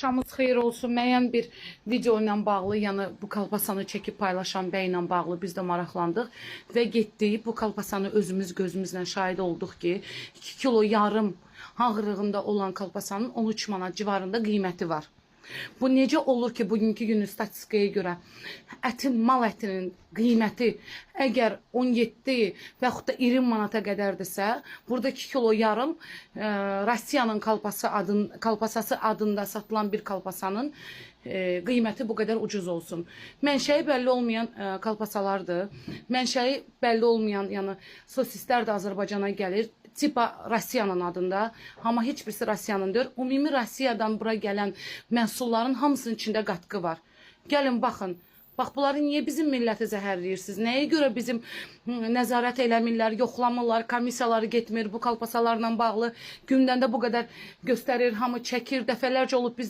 Axşamınız xeyir olsun. Müəyyən bir video ilə bağlı, yəni bu kalpasanı çəkib paylaşan bəy ilə bağlı biz də maraqlandıq və getdik. Bu kalpasanı özümüz gözümüzlə şahid olduq ki, 2 kilo yarım ağırlığında olan kalpasanın 13 manat civarında qiyməti var. Bu necə olur ki, bugünkü günün statistikaya görə mal ətinin qiyməti əgər 17 və yaxud da 20 manata qədərdirsə, burada 2 kilo yarım Rusiyanın kalpasası adında satılan bir kalpasanın qiyməti bu qədər ucuz olsun. Mənşəyi bəlli olmayan kalpasalardır. Mənşəyi bəlli olmayan, yəni sosislər də Azərbaycana gəlir. Tipa Rusiyanın adında, amma heç birisi Rusiyanın deyil. Ümumi Rusiyadan bura gələn məhsulların hamısının içində qatqı var. Gəlin baxın. Bax, bunları niyə bizim milləti zəhərləyirsiniz? Nəyə görə bizim nəzarət eləmirlər, yoxlamırlar, komissiyaları getmir, bu kalpasalarla bağlı gündəndə bu qədər göstərir, hamı çəkir, dəfələrcə olub biz